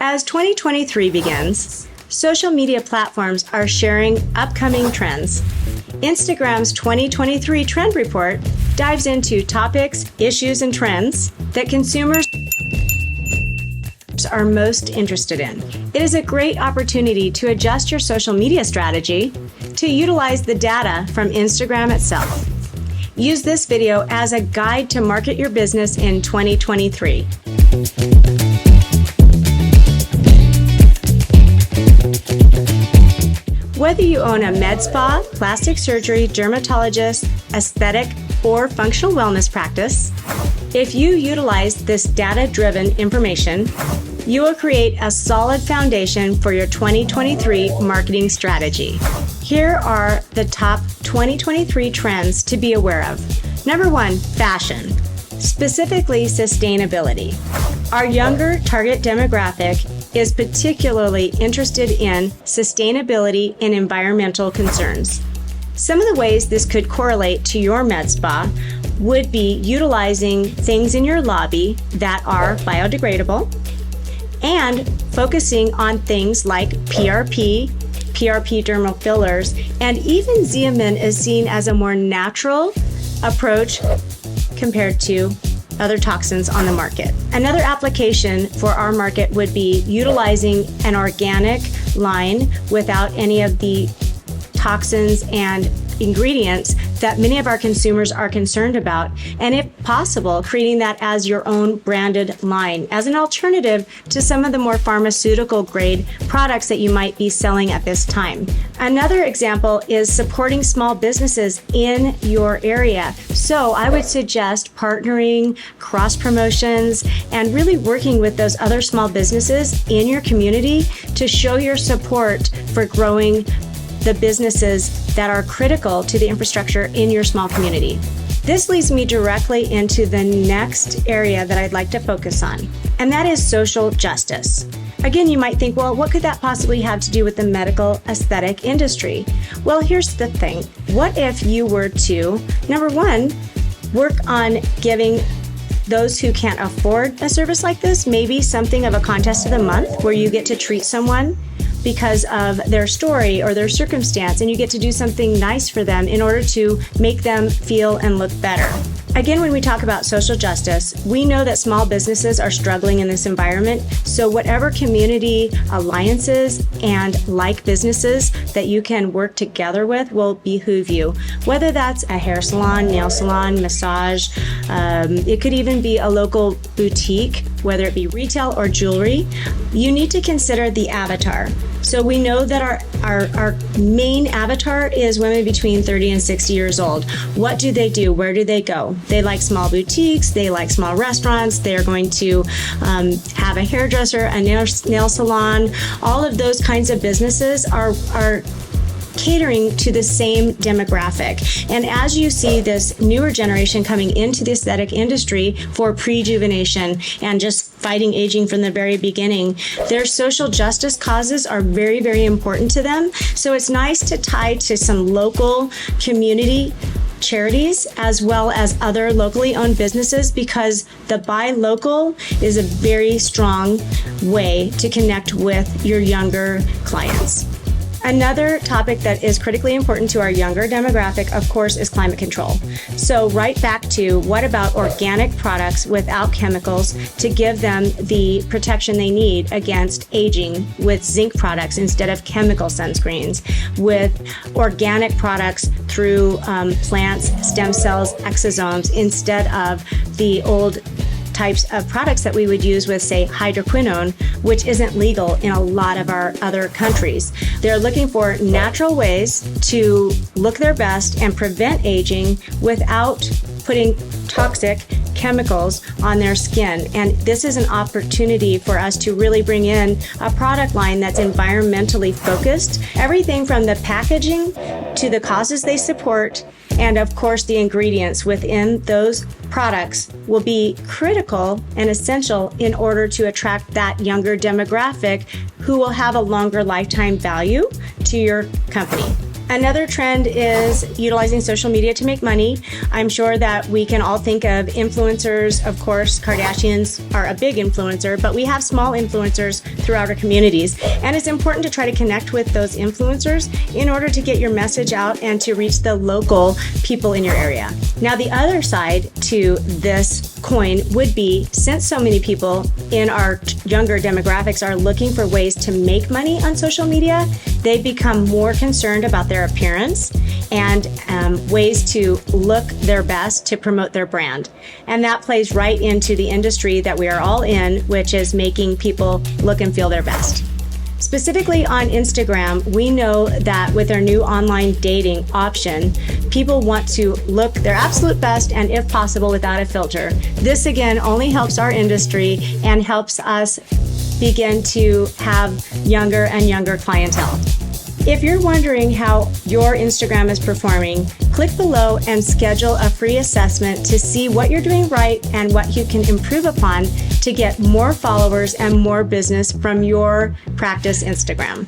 As 2023 begins, social media platforms are sharing upcoming trends. Instagram's 2023 Trend Report dives into topics, issues, and trends that consumers are most interested in. It is a great opportunity to adjust your social media strategy to utilize the data from Instagram itself. Use this video as a guide to market your business in 2023. Whether you own a med spa, plastic surgery, dermatologist, aesthetic, or functional wellness practice, if you utilize this data-driven information, you will create a solid foundation for your 2023 marketing strategy. Here are the top 2023 trends to be aware of. Number 1, fashion, specifically sustainability. Our younger target demographic is particularly interested in sustainability and environmental concerns. Some of the ways this could correlate to your med spa would be utilizing things in your lobby that are biodegradable and focusing on things like PRP dermal fillers, and even Xeomin is seen as a more natural approach compared to other toxins on the market. Another application for our market would be utilizing an organic line without any of the toxins and ingredients that many of our consumers are concerned about, and if possible, creating that as your own branded line as an alternative to some of the more pharmaceutical grade products that you might be selling at this time. Another example is supporting small businesses in your area. So I would suggest partnering, cross promotions, and really working with those other small businesses in your community to show your support for growing the businesses that are critical to the infrastructure in your small community. This leads me directly into the next area that I'd like to focus on, and that is social justice. Again, you might think, well, what could that possibly have to do with the medical aesthetic industry? Well, here's the thing. What if you were to, number 1, work on giving those who can't afford a service like this, maybe something of a contest of the month where you get to treat someone because of their story or their circumstance, and you get to do something nice for them in order to make them feel and look better. Again, when we talk about social justice, we know that small businesses are struggling in this environment, so whatever community alliances and like businesses that you can work together with will behoove you. Whether that's a hair salon, nail salon, massage, it could even be a local boutique, whether it be retail or jewelry, you need to consider the avatar. So we know that our main avatar is women between 30 and 60 years old. What do they do? Where do they go? They like small boutiques, they like small restaurants, they're going to have a hairdresser, a nail salon. All of those kinds of businesses are catering to the same demographic. And as you see this newer generation coming into the aesthetic industry for prejuvenation and just fighting aging from the very beginning, their social justice causes are very, very important to them. So it's nice to tie to some local community charities as well as other locally owned businesses, because the buy local is a very strong way to connect with your younger clients. Another topic that is critically important to our younger demographic, of course, is climate control. So right back to, what about organic products without chemicals to give them the protection they need against aging, with zinc products instead of chemical sunscreens, with organic products through plants, stem cells, exosomes, instead of the old types of products that we would use with, say, hydroquinone, which isn't legal in a lot of our other countries. They're looking for natural ways to look their best and prevent aging without putting toxic chemicals on their skin. And this is an opportunity for us to really bring in a product line that's environmentally focused. Everything from the packaging to the causes they support, and of course the ingredients within those products will be critical and essential in order to attract that younger demographic who will have a longer lifetime value to your company. Another trend is utilizing social media to make money. I'm sure that we can all think of influencers. Of course, Kardashians are a big influencer, but we have small influencers throughout our communities. And it's important to try to connect with those influencers in order to get your message out and to reach the local people in your area. Now, the other side to this coin would be, since so many people in our younger demographics are looking for ways to make money on social media, they become more concerned about their appearance and ways to look their best to promote their brand. And that plays right into the industry that we are all in, which is making people look and feel their best. Specifically on Instagram, we know that with our new online dating option, people want to look their absolute best and, if possible, without a filter. This, again, only helps our industry and helps us begin to have younger and younger clientele. If you're wondering how your Instagram is performing, click below and schedule a free assessment to see what you're doing right and what you can improve upon to get more followers and more business from your practice Instagram.